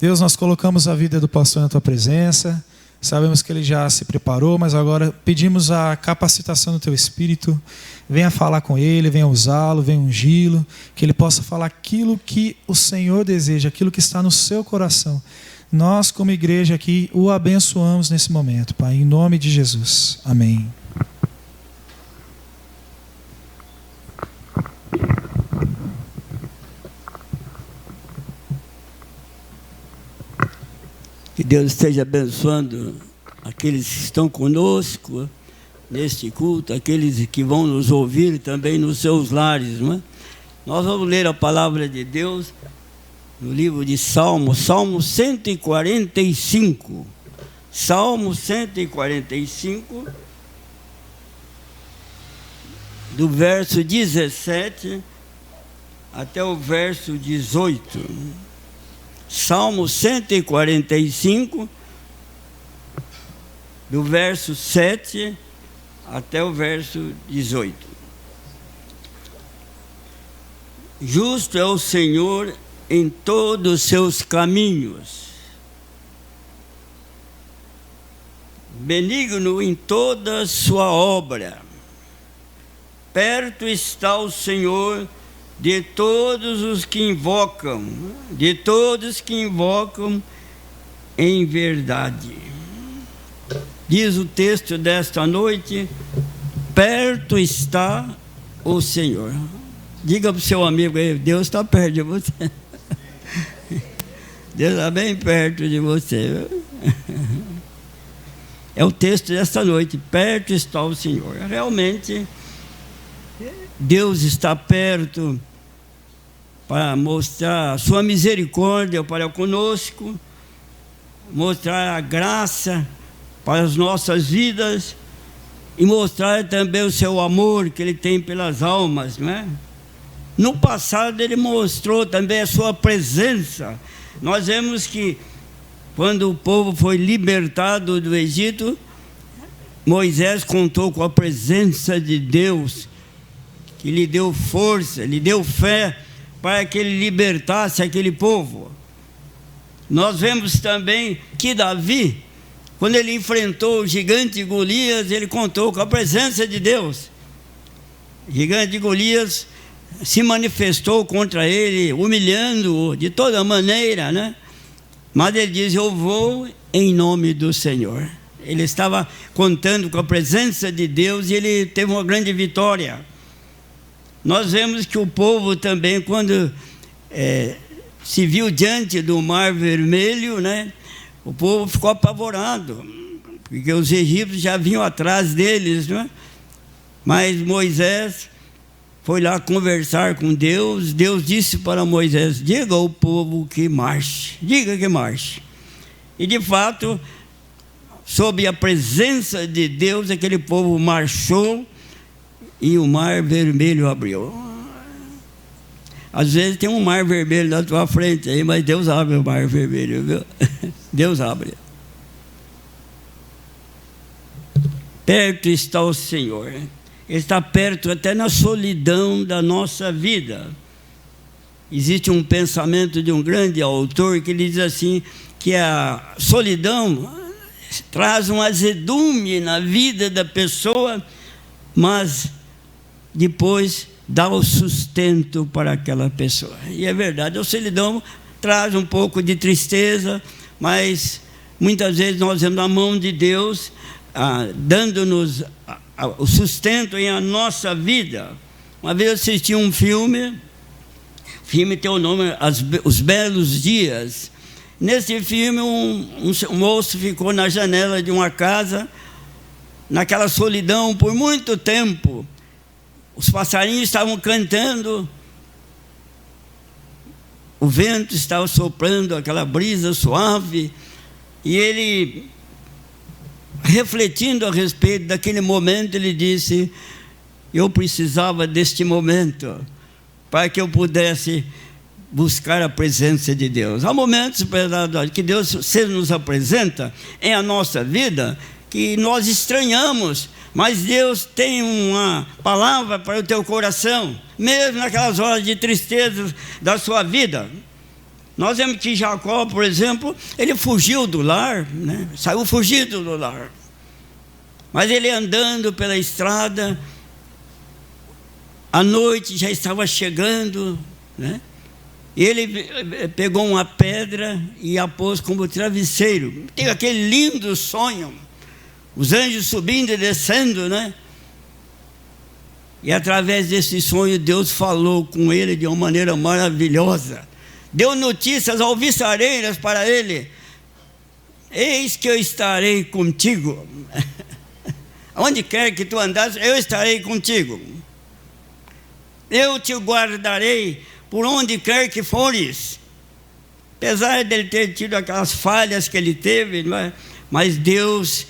Deus, nós colocamos a vida do pastor na tua presença. Sabemos que ele já se preparou, mas agora pedimos a capacitação do teu Espírito. Venha falar com ele, venha usá-lo, venha ungí-lo, que ele possa falar aquilo que o Senhor deseja, aquilo que está no seu coração. Nós, como igreja aqui, o abençoamos nesse momento, Pai, em nome de Jesus. Amém. Que Deus esteja abençoando aqueles que estão conosco neste culto, aqueles que vão nos ouvir também nos seus lares, não é? Nós vamos ler a palavra de Deus no livro de Salmos, Salmo 145. Salmo 145, do verso 17 até o verso 18. Salmo 145, do verso 7 até o verso 18. Justo é o Senhor em todos os seus caminhos, benigno em toda a sua obra. Perto está o Senhor de todos os que invocam, em verdade. Diz o texto desta noite: perto está o Senhor. Diga para o seu amigo aí, Deus está perto de você. Deus está bem perto de você. É o texto desta noite: perto está o Senhor. Realmente, Deus está perto para mostrar a sua misericórdia para conosco, mostrar a graça para as nossas vidas e mostrar também o seu amor que Ele tem pelas almas, não é? No passado Ele mostrou também a sua presença. Nós vemos que quando o povo foi libertado do Egito, Moisés contou com a presença de Deus, que lhe deu força, lhe deu fé para que ele libertasse aquele povo. Nós vemos também que Davi, quando ele enfrentou o gigante Golias, ele contou com a presença de Deus. O gigante Golias se manifestou contra ele, humilhando-o de toda maneira, né? Mas ele diz: eu vou em nome do Senhor. Ele estava contando com a presença de Deus e ele teve uma grande vitória. Nós vemos que o povo também, quando se viu diante do Mar Vermelho, né, o povo ficou apavorado, porque os egípcios já vinham atrás deles, né? Mas Moisés foi lá conversar com Deus. Deus disse para Moisés: diga ao povo que marche, diga que marche. E de fato, sob a presença de Deus, aquele povo marchou e o Mar Vermelho abriu. Às vezes tem um Mar Vermelho na tua frente aí, mas Deus abre o Mar Vermelho, viu? Deus abre. Perto está o Senhor. Ele está perto até na solidão da nossa vida. Existe um pensamento de um grande autor que ele diz assim, que a solidão traz um azedume na vida da pessoa, mas depois dá o sustento para aquela pessoa. E é verdade, a solidão traz um pouco de tristeza, mas muitas vezes nós vemos a mão de Deus dando-nos o sustento em a nossa vida. Uma vez eu assisti um filme, o filme tem o nome Os Belos Dias. Nesse filme um moço ficou na janela de uma casa, naquela solidão por muito tempo. Os passarinhos estavam cantando, o vento estava soprando, aquela brisa suave, e ele, refletindo a respeito daquele momento, ele disse: eu precisava deste momento para que eu pudesse buscar a presença de Deus. Há momentos que Deus se nos apresenta em a nossa vida que nós estranhamos, mas Deus tem uma palavra para o teu coração, mesmo naquelas horas de tristeza da sua vida. Nós vemos que Jacó, por exemplo, ele fugiu do lar, né? Saiu fugido do lar. Mas ele andando pela estrada, a noite já estava chegando, né? Ele pegou uma pedra e a pôs como travesseiro. Tem aquele lindo sonho, os anjos subindo e descendo, né? E através desse sonho Deus falou com ele de uma maneira maravilhosa. Deu notícias alvissareiras para ele. Eis que eu estarei contigo. Onde quer que tu andares, eu estarei contigo. Eu te guardarei por onde quer que fores. Apesar dele ter tido aquelas falhas que ele teve, mas Deus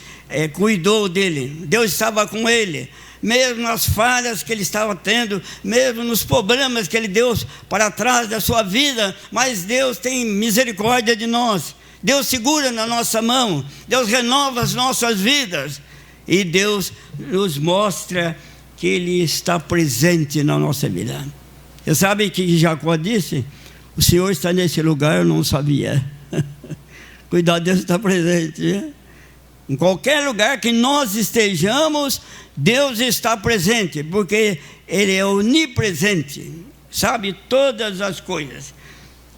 cuidou dele. Deus estava com ele. Mesmo nas falhas que ele estava tendo, mesmo nos problemas que ele deu para trás da sua vida, mas Deus tem misericórdia de nós. Deus segura na nossa mão, Deus renova as nossas vidas, e Deus nos mostra que Ele está presente na nossa vida. Você sabe que Jacó disse: o Senhor está nesse lugar, eu não sabia. Cuidado, Deus está presente, né? Em qualquer lugar que nós estejamos, Deus está presente, porque Ele é onipresente, sabe todas as coisas.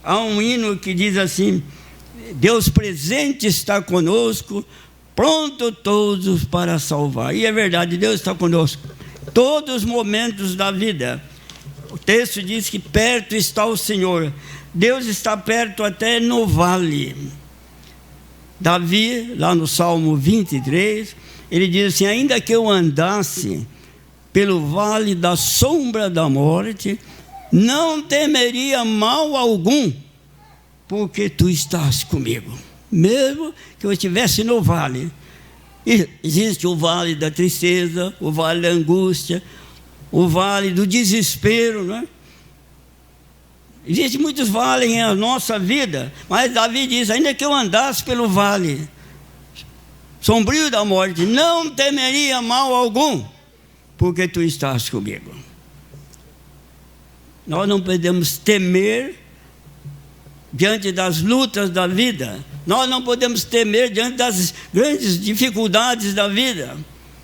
Há um hino que diz assim: Deus presente está conosco, pronto todos para salvar. E é verdade, Deus está conosco todos os momentos da vida. O texto diz que perto está o Senhor. Deus está perto até no vale. Davi, lá no Salmo 23, ele diz assim: ainda que eu andasse pelo vale da sombra da morte, não temeria mal algum, porque tu estás comigo. Mesmo que eu estivesse no vale, existe o vale da tristeza, o vale da angústia, o vale do desespero, né? Existem muitos vales na nossa vida, mas Davi diz: ainda que eu andasse pelo vale sombrio da morte, não temeria mal algum, porque tu estás comigo. Nós não podemos temer diante das lutas da vida, nós não podemos temer diante das grandes dificuldades da vida,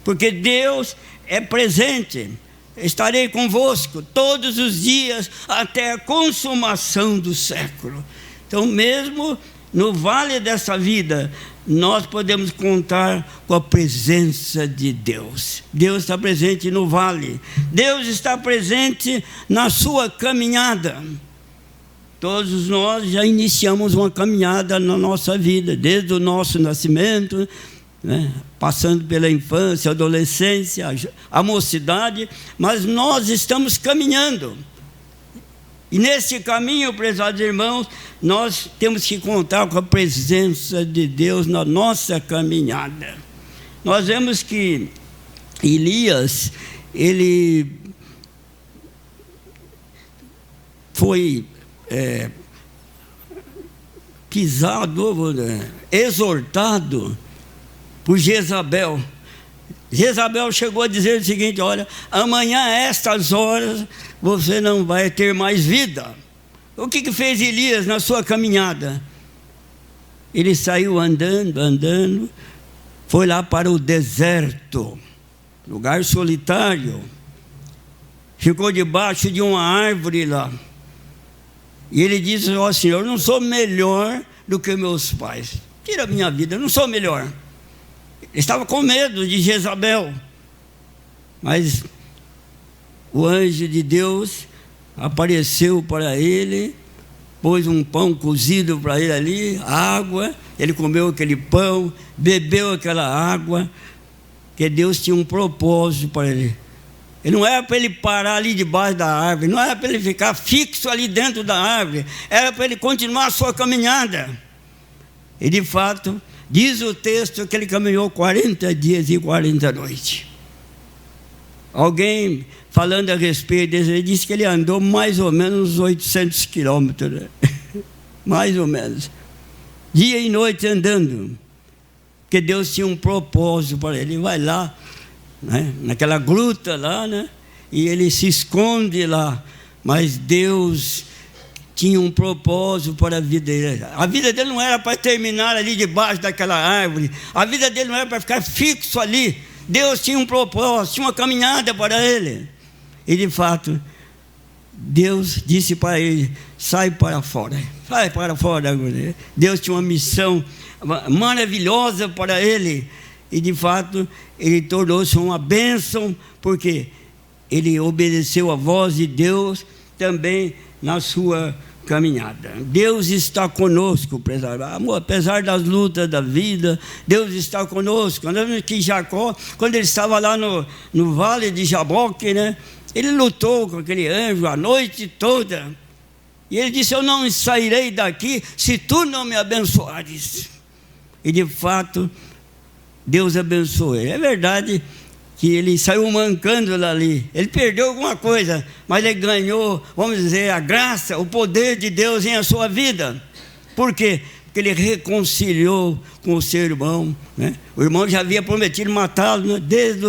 porque Deus é presente. Estarei convosco todos os dias até a consumação do século. Então, mesmo no vale dessa vida, nós podemos contar com a presença de Deus. Deus está presente no vale. Deus está presente na sua caminhada. Todos nós já iniciamos uma caminhada na nossa vida, desde o nosso nascimento, né? Passando pela infância, adolescência, a mocidade, mas nós estamos caminhando. E nesse caminho, prezados irmãos, nós temos que contar com a presença de Deus na nossa caminhada. Nós vemos que Elias, ele foi pisado, exortado por Jezabel. Jezabel chegou a dizer o seguinte: olha, amanhã a estas horas você não vai ter mais vida. O que fez Elias na sua caminhada? Ele saiu andando, foi lá para o deserto, lugar solitário, ficou debaixo de uma árvore lá, e ele disse: ó Senhor, eu não sou melhor do que meus pais, tira a minha vida, eu não sou melhor. Ele estava com medo de Jezabel, mas o anjo de Deus apareceu para ele, pôs um pão cozido para ele ali, água, ele comeu aquele pão, bebeu aquela água, que Deus tinha um propósito para ele. E não era para ele parar ali debaixo da árvore, não era para ele ficar fixo ali dentro da árvore, era para ele continuar a sua caminhada. E de fato, diz o texto que ele caminhou 40 dias e 40 noites. Alguém falando a respeito dele, ele disse que ele andou mais ou menos 800 quilômetros, né? Mais ou menos, dia e noite andando, porque Deus tinha um propósito para ele. Ele vai lá, né, naquela gruta lá, né, e ele se esconde lá, mas Deus tinha um propósito para a vida dele. A vida dele não era para terminar ali debaixo daquela árvore. A vida dele não era para ficar fixo ali. Deus tinha um propósito, tinha uma caminhada para ele. E de fato, Deus disse para ele: sai para fora. Sai para fora. Deus tinha uma missão maravilhosa para ele. E de fato, ele tornou-se uma bênção, porque ele obedeceu a voz de Deus também na sua caminhada. Deus está conosco, amor, apesar das lutas da vida. Deus está conosco. Nós vemos que Jacó, quando ele estava lá no vale de Jaboque, né, ele lutou com aquele anjo a noite toda, e ele disse: eu não sairei daqui se tu não me abençoares. E de fato, Deus abençoou ele. É verdade que ele saiu mancando dali, ele perdeu alguma coisa, mas ele ganhou, vamos dizer, a graça, o poder de Deus em a sua vida. Por quê? Porque ele reconciliou com o seu irmão, né? O irmão já havia prometido matá-lo, né, desde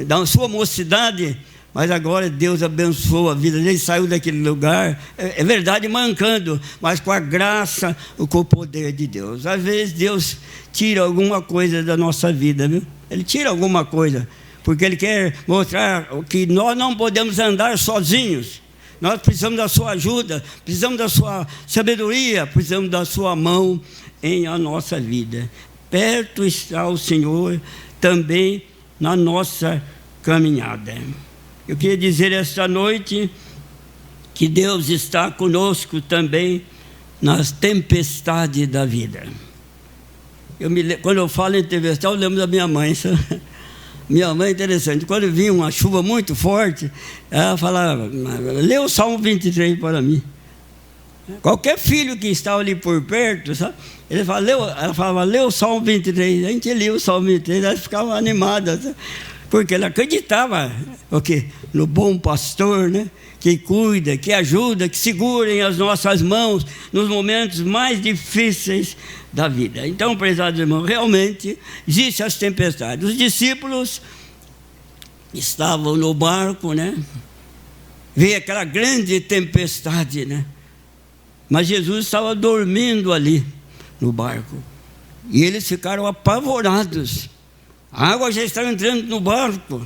a sua mocidade, mas agora Deus abençoou a vida dele, saiu daquele lugar, é verdade, mancando, mas com a graça, com o poder de Deus. Às vezes Deus tira alguma coisa da nossa vida, viu? Ele tira alguma coisa, porque Ele quer mostrar que nós não podemos andar sozinhos. Nós precisamos da sua ajuda, precisamos da sua sabedoria, precisamos da sua mão em a nossa vida. Perto está o Senhor também na nossa caminhada. Eu queria dizer esta noite que Deus está conosco também nas tempestades da vida. Quando eu falo em tempestade, eu lembro da minha mãe. Minha mãe é interessante. Quando vinha uma chuva muito forte, ela falava: lê o Salmo 23 para mim. Qualquer filho que estava ali por perto, sabe? Ela falava: lê o Salmo 23. A gente lia o Salmo 23, ela ficava animada, sabe? Porque ela acreditava no bom pastor, né? Que cuida, que ajuda, que segura em as nossas mãos nos momentos mais difíceis da vida. Então, prezados irmãos, realmente existem as tempestades. Os discípulos estavam no barco, né? Veio aquela grande tempestade, né? Mas Jesus estava dormindo ali no barco. E eles ficaram apavorados. A água já está entrando no barco.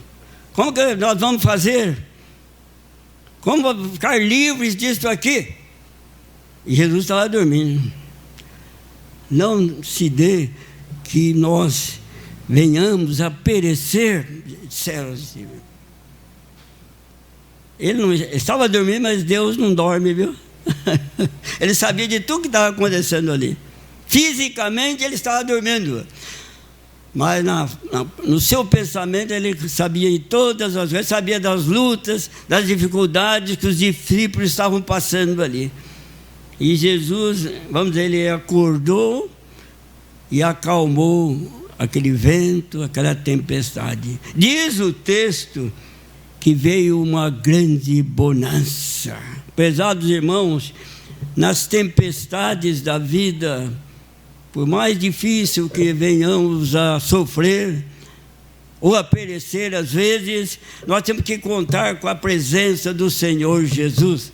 Como que nós vamos fazer? Como vamos ficar livres disso aqui? E Jesus estava dormindo. Não se dê que nós venhamos a perecer, disseram assim. Ele não estava dormindo, mas Deus não dorme, viu? Ele sabia de tudo que estava acontecendo ali. Fisicamente ele estava dormindo, mas no seu pensamento ele sabia de todas as coisas, sabia das lutas, das dificuldades que os discípulos estavam passando ali. E Jesus, vamos dizer, ele acordou e acalmou aquele vento, aquela tempestade. Diz o texto que veio uma grande bonança. Pesados irmãos, nas tempestades da vida, por mais difícil que venhamos a sofrer ou a perecer, às vezes, nós temos que contar com a presença do Senhor Jesus.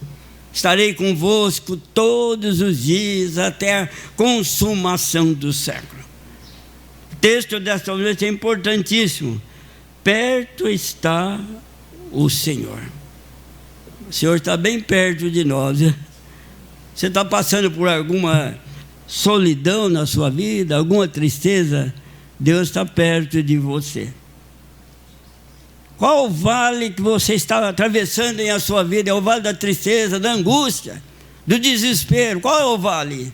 Estarei convosco todos os dias até a consumação do século. O texto desta noite é importantíssimo. Perto está o Senhor. O Senhor está bem perto de nós. Você está passando por alguma solidão na sua vida, alguma tristeza? Deus está perto de você. Qual o vale que você está atravessando em a sua vida? É o vale da tristeza, da angústia, do desespero. Qual é o vale?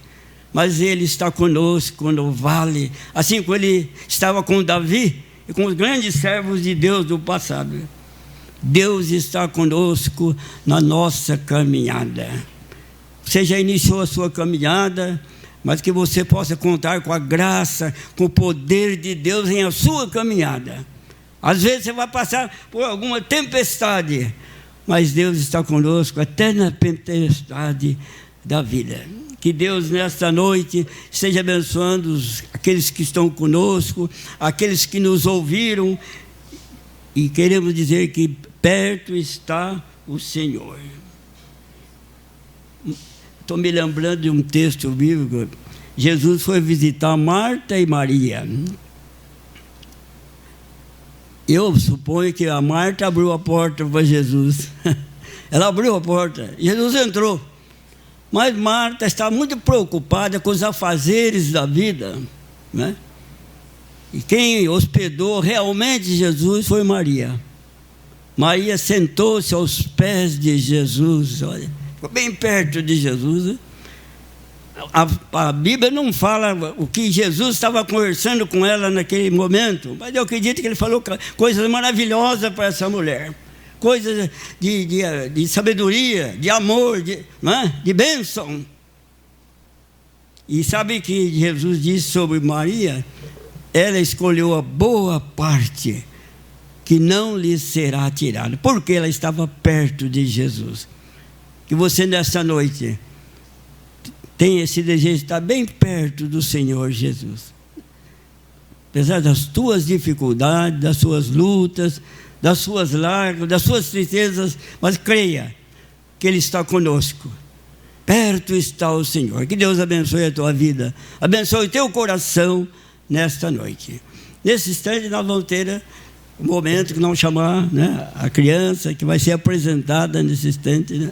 Mas Ele está conosco no vale, assim como Ele estava com Davi e com os grandes servos de Deus do passado. Deus está conosco na nossa caminhada. Você já iniciou a sua caminhada, mas que você possa contar com a graça, com o poder de Deus em a sua caminhada. Às vezes você vai passar por alguma tempestade, mas Deus está conosco até na tempestade da vida. Que Deus nesta noite esteja abençoando aqueles que estão conosco, aqueles que nos ouviram, e queremos dizer que perto está o Senhor. estou me lembrando de um texto bíblico. Jesus foi visitar Marta e Maria. Eu suponho que a Marta abriu a porta para Jesus. Ela abriu a porta, Jesus entrou. Mas Marta está muito preocupada com os afazeres da vida, né? E quem hospedou realmente Jesus foi Maria. Maria sentou-se aos pés de Jesus, olha, ficou bem perto de Jesus, né? A Bíblia não fala o que Jesus estava conversando com ela naquele momento, mas eu acredito que ele falou coisas maravilhosas para essa mulher, coisas de sabedoria, de amor, de bênção. E sabe que Jesus disse sobre Maria? Ela escolheu a boa parte, que não lhe será tirada, porque ela estava perto de Jesus. Que você nessa noite tem esse desejo de estar bem perto do Senhor Jesus. Apesar das tuas dificuldades, das suas lutas, das suas lágrimas, das suas tristezas, mas creia que Ele está conosco. Perto está o Senhor. Que Deus abençoe a tua vida, abençoe o teu coração nesta noite. Nesse instante nós vamos ter um momento que nós vamos chamar, né, a criança que vai ser apresentada nesse instante, né?